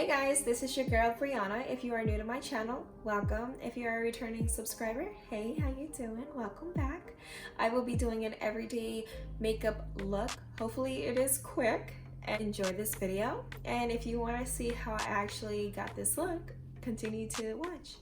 Hey guys, this is your girl Brianna. If you are new to my channel, welcome. If you are a returning subscriber, hey, how you doing? Welcome back. I will be doing an everyday makeup look. Hopefully it is quick and enjoy this video. And if you want to see how I actually got this look, continue to watch.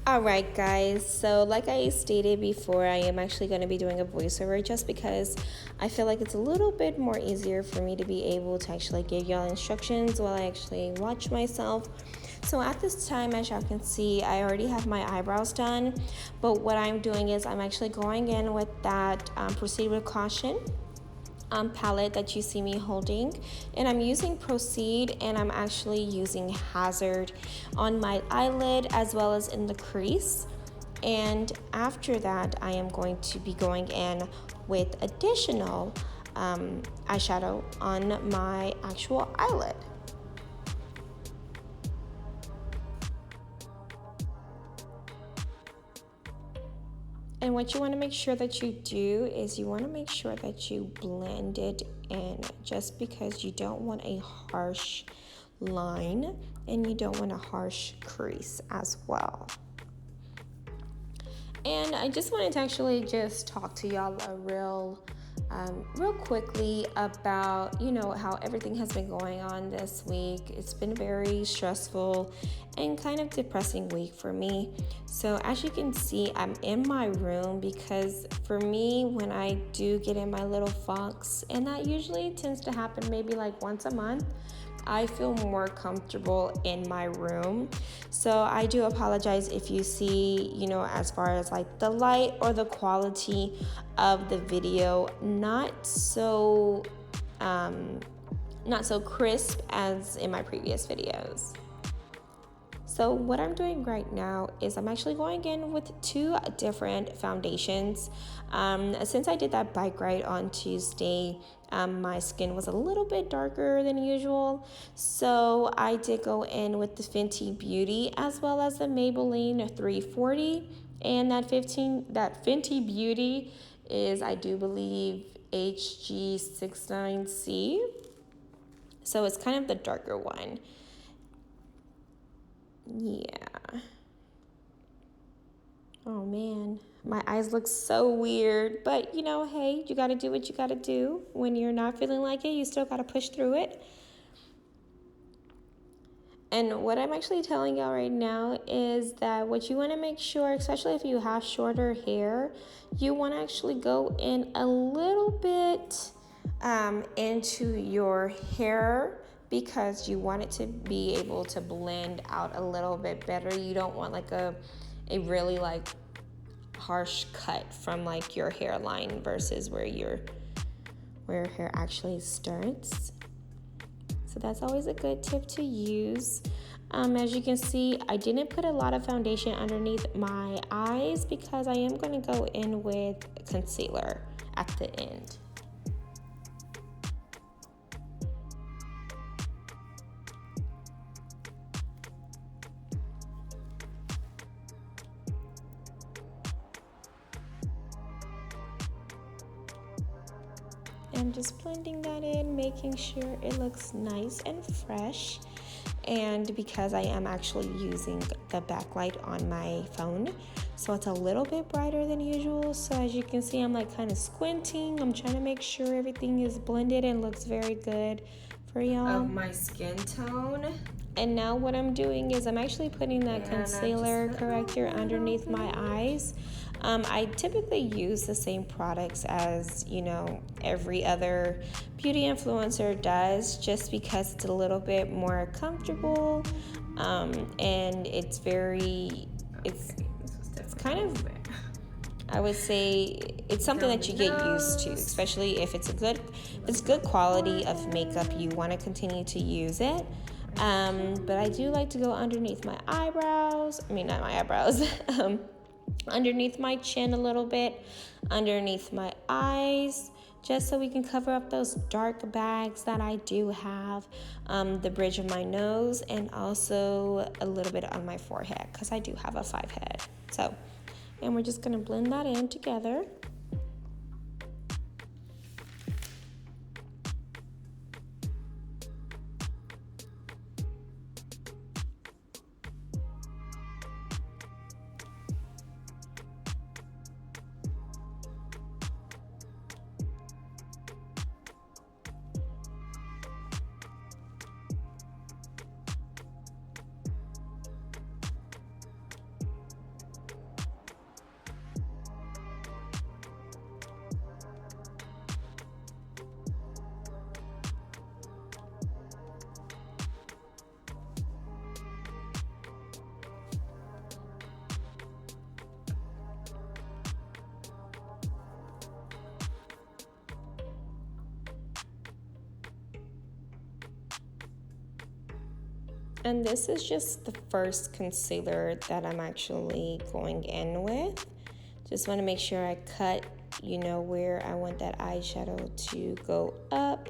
Alright guys, so like I stated before, I am actually going to be doing a voiceover just because I feel like it's a little bit more easier for me to be able to actually give y'all instructions while I actually watch myself. So at this time, as y'all can see, I already have my eyebrows done, but what I'm doing is I'm actually going in with that Proceed with Caution palette that you see me holding, and I'm using Proceed, and I'm actually using Hazard on my eyelid as well as in the crease. And after that, I am going to be going in with additional eyeshadow on my actual eyelid. And what you want to make sure that you do is you want to make sure that you blend it in, just because you don't want a harsh line and you don't want a harsh crease as well. And I just wanted to actually just talk to y'all real quickly about, how everything has been going on this week. It's been a very stressful and kind of depressing week for me. So as you can see, I'm in my room because for me, when I do get in my little funks, and that usually tends to happen maybe like once a month, I feel more comfortable in my room. So I do apologize if you see, as far as like the light or the quality of the video, not so crisp as in my previous videos. So what I'm doing right now is I'm actually going in with two different foundations. Since I did that bike ride on Tuesday, my skin was a little bit darker than usual. So I did go in with the Fenty Beauty as well as the Maybelline 340. And that Fenty Beauty is, I do believe, HG69C. So it's kind of the darker one. Yeah. Oh man, my eyes look so weird, but hey, you gotta do what you gotta do. When you're not feeling like it, you still gotta push through it. And what I'm actually telling y'all right now is that what you want to make sure, especially if you have shorter hair, you want to actually go in a little bit into your hair, because you want it to be able to blend out a little bit better. You don't want like a really like harsh cut from like your hairline versus where your hair actually starts. So that's always a good tip to use. As you can see, I didn't put a lot of foundation underneath my eyes because I am going to go in with concealer at the end. I'm just blending that in, making sure it looks nice and fresh. And because I am actually using the backlight on my phone, so it's a little bit brighter than usual. So as you can see, I'm like kind of squinting. I'm trying to make sure everything is blended and looks very good for y'all. Of my skin tone. And now what I'm doing is I'm actually putting that concealer corrector underneath my eyes. I typically use the same products as, every other beauty influencer does, just because it's a little bit more comfortable, and it's kind of, I would say, it's something that you get used to, especially if it's good quality of makeup, you want to continue to use it. But I do like to go underneath my eyebrows. I mean, not my eyebrows. Underneath my chin a little bit, underneath my eyes, just so we can cover up those dark bags that I do have, the bridge of my nose, and also a little bit on my forehead because I do have a 5 head. So, and we're just going to blend that in together. And this is just the first concealer that I'm actually going in with. Just want to make sure I cut, where I want that eyeshadow to go up,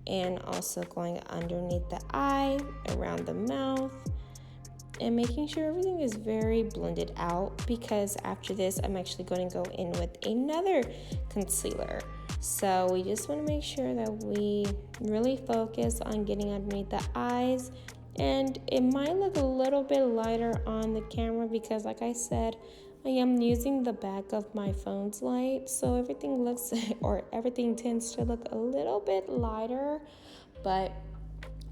and also going underneath the eye, around the mouth, and making sure everything is very blended out, because after this I'm actually going to go in with another concealer. So we just want to make sure that we really focus on getting underneath the eyes. And it might look a little bit lighter on the camera because, like I said, I am using the back of my phone's light, so everything looks or everything tends to look a little bit lighter. But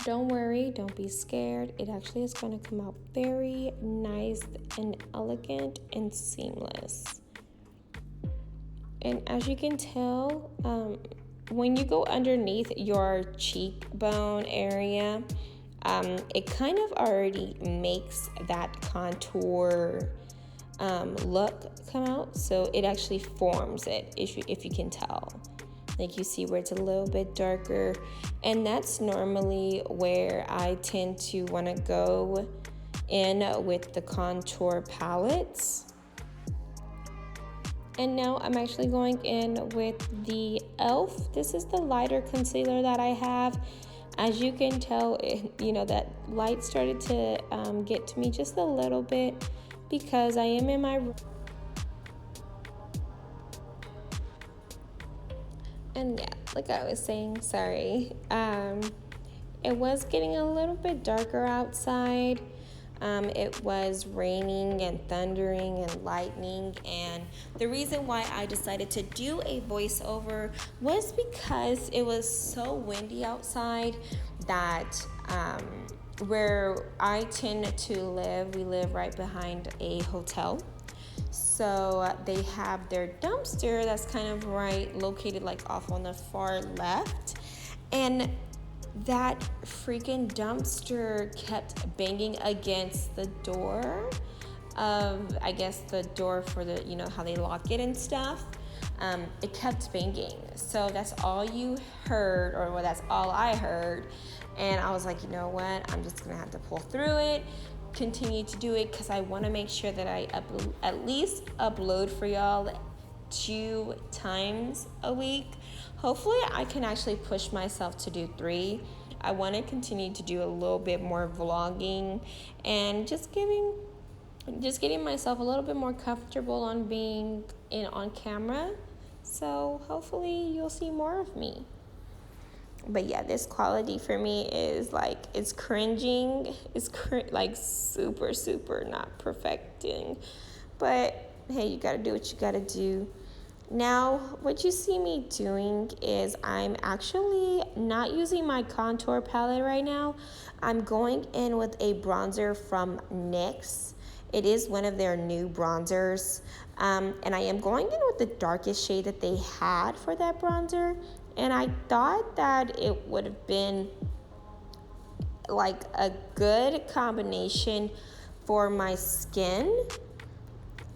don't worry, don't be scared. It actually is going to come out very nice and elegant and seamless. And as you can tell, when you go underneath your cheekbone area, it kind of already makes that contour look come out. So it actually forms it, if you can tell. Like, you see where it's a little bit darker, and that's normally where I tend to want to go in with the contour palettes. And now I'm actually going in with the e.l.f. This is the lighter concealer that I have. As you can tell, that light started to get to me just a little bit because I am in my room. And yeah, like I was saying, sorry. It was getting a little bit darker outside. It was raining and thundering and lightning, and the reason why I decided to do a voiceover was because it was so windy outside that where I tend to live, we live right behind a hotel. So they have their dumpster that's kind of located like off on the far left, and that freaking dumpster kept banging against the door of, I guess, the door for the, how they lock it and stuff. It kept banging. So that's all you heard, or well, that's all I heard. And I was like, you know what? I'm just going to have to pull through it, continue to do it, because I want to make sure that I at least upload for y'all 2 times a week. Hopefully I can actually push myself to do 3. I want to continue to do a little bit more vlogging and just getting myself a little bit more comfortable on being on camera. So hopefully you'll see more of me. But yeah, this quality for me is like, it's cringing. It's like super, super not perfecting. But hey, you gotta do what you gotta do. Now, what you see me doing is I'm actually not using my contour palette right now. I'm going in with a bronzer from NYX. It is one of their new bronzers. And I am going in with the darkest shade that they had for that bronzer. And I thought that it would have been like a good combination for my skin.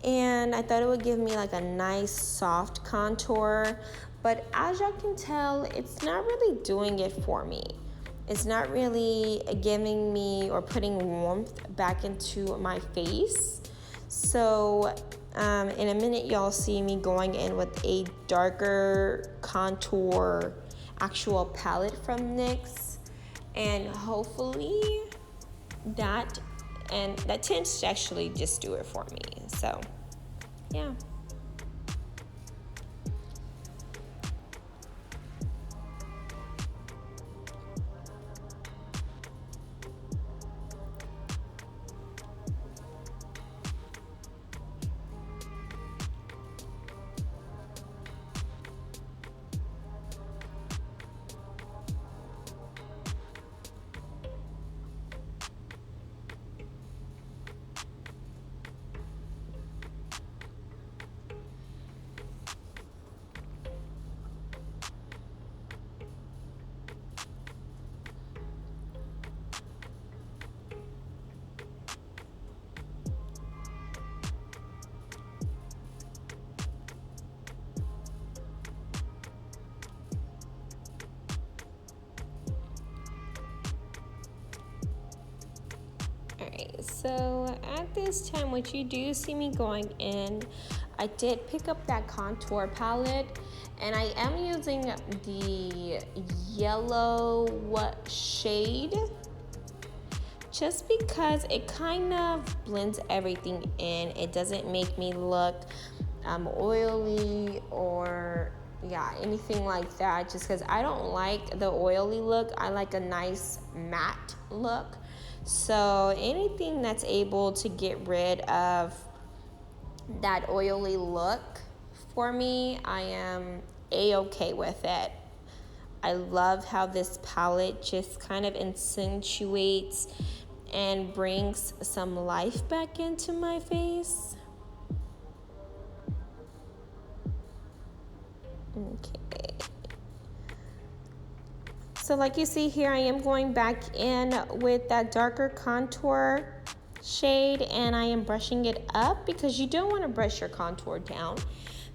And I thought it would give me like a nice soft contour. But as y'all can tell, it's not really doing it for me. It's not really giving me or putting warmth back into my face. So in a minute, y'all see me going in with a darker contour actual palette from NYX. And hopefully that tends to actually just do it for me. So yeah. so at this time, what you do see me going in, I did pick up that contour palette, and I am using the yellow shade just because it kind of blends everything in. It doesn't make me look oily or anything like that, just because I don't like the oily look. I like a nice matte look. So anything that's able to get rid of that oily look for me, I am a-okay with it. I love how this palette just kind of accentuates and brings some life back into my face. Okay. So like you see here, I am going back in with that darker contour shade, and I am brushing it up because you don't want to brush your contour down,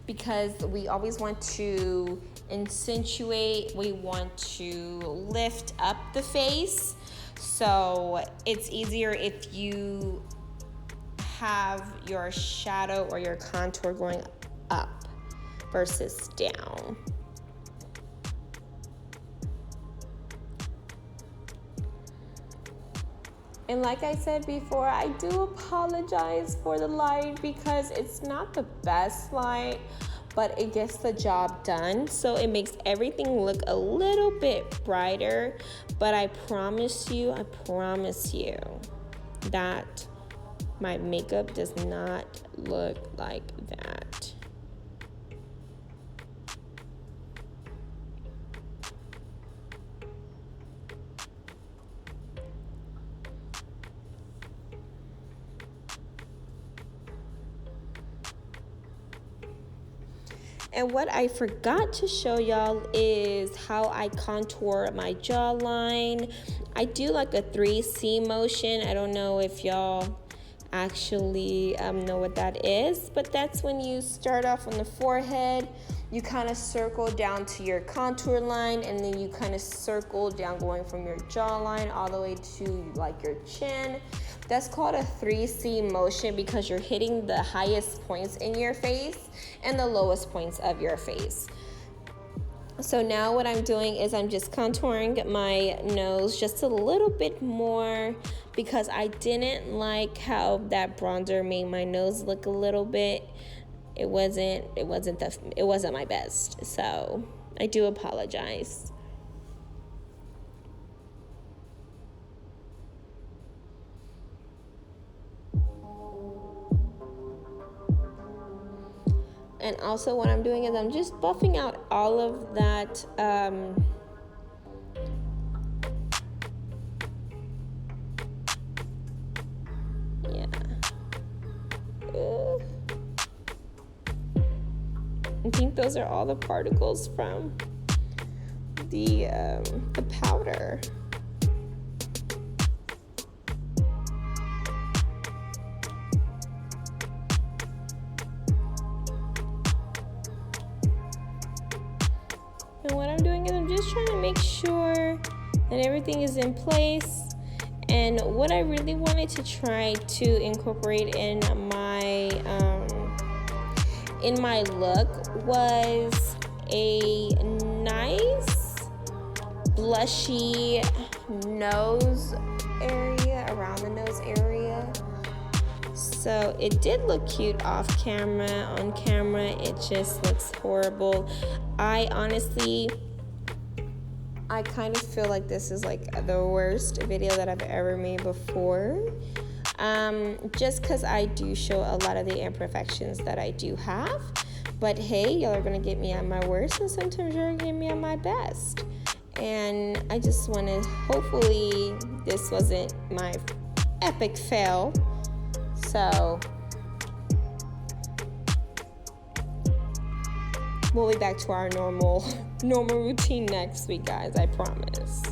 because we always want to accentuate, we want to lift up the face. So it's easier if you have your shadow or your contour going up versus down. And like I said before, I do apologize for the light because it's not the best light, but it gets the job done. So it makes everything look a little bit brighter. But I promise you that my makeup does not look like that. And what I forgot to show y'all is how I contour my jawline. I do like a 3C motion. I don't know if y'all actually know what that is, but that's when you start off on the forehead, you kind of circle down to your contour line, and then you kind of circle down going from your jawline all the way to like your chin. That's called a 3C motion because you're hitting the highest points in your face and the lowest points of your face. So now what I'm doing is I'm just contouring my nose just a little bit more because I didn't like how that bronzer made my nose look a little bit. It wasn't my best. So I do apologize. And also what I'm doing is I'm just buffing out all of that I think those are all the particles from the powder. And what I'm doing is I'm just trying to make sure that everything is in place. And what I really wanted to try to incorporate in my look was a nice blushy nose area, around the nose area. So it did look cute off camera. On camera, it just looks horrible. I kind of feel like this is like the worst video that I've ever made before. Just because I do show a lot of the imperfections that I do have. But hey, y'all are going to get me at my worst, and sometimes you're going to get me at my best. And I just want to, hopefully this wasn't my epic fail. So we'll be back to our normal routine next week, guys, I promise.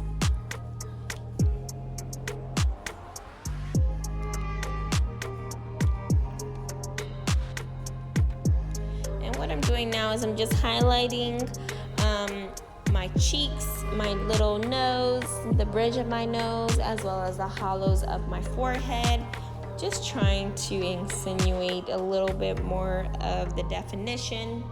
And what I'm doing now is I'm just highlighting my cheeks, my little nose, the bridge of my nose, as well as the hollows of my forehead. just trying to insinuate a little bit more of the definition.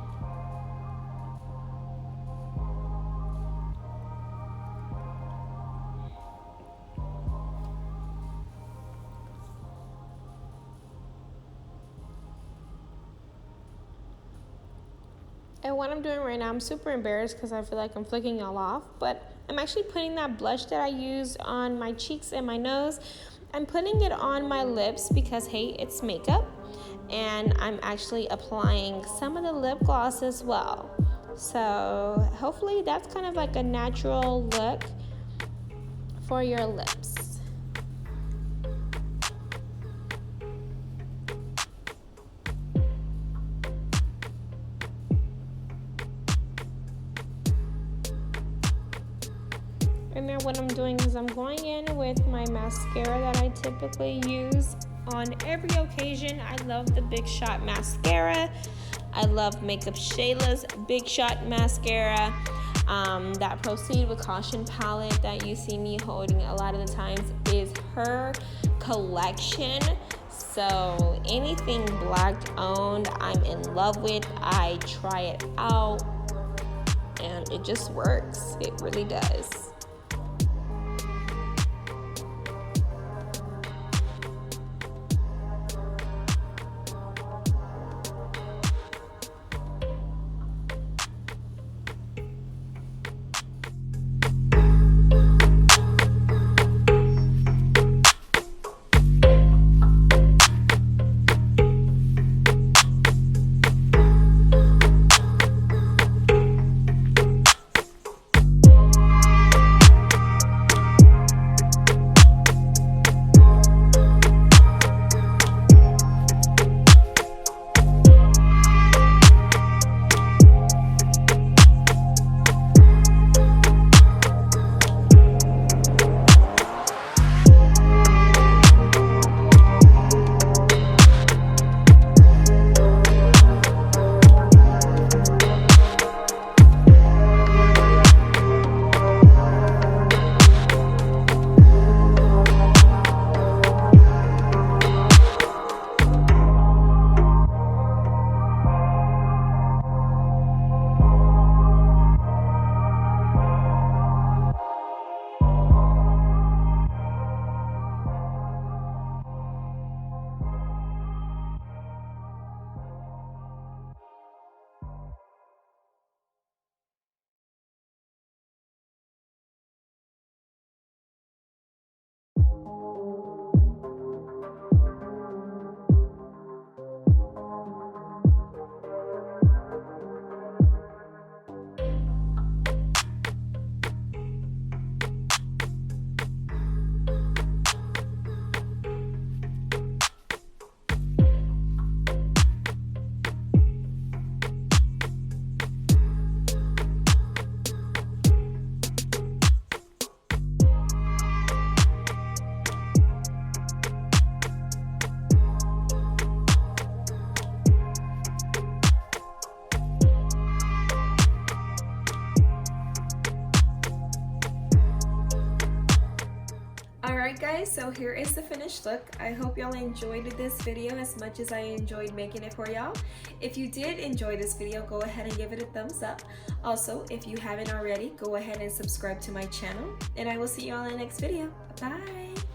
And what I'm doing right now, I'm super embarrassed because I feel like I'm flicking y'all off, but I'm actually putting that blush that I used on my cheeks and my nose. I'm putting it on my lips because, hey, it's makeup. And I'm actually applying some of the lip gloss as well. So hopefully that's kind of like a natural look for your lips. And now what I'm doing is I'm going in with my mascara that I typically use on every occasion. I love the Big Shot mascara. I love Makeup Shayla's Big Shot mascara. That Proceed with Caution palette that you see me holding a lot of the times is her collection. So anything black owned, I'm in love with. I try it out and it just works. It really does. Alright guys, so here is the finished look. I hope y'all enjoyed this video as much as I enjoyed making it for y'all. If you did enjoy this video, go ahead and give it a thumbs up. Also, if you haven't already, go ahead and subscribe to my channel. And I will see you all in the next video. Bye!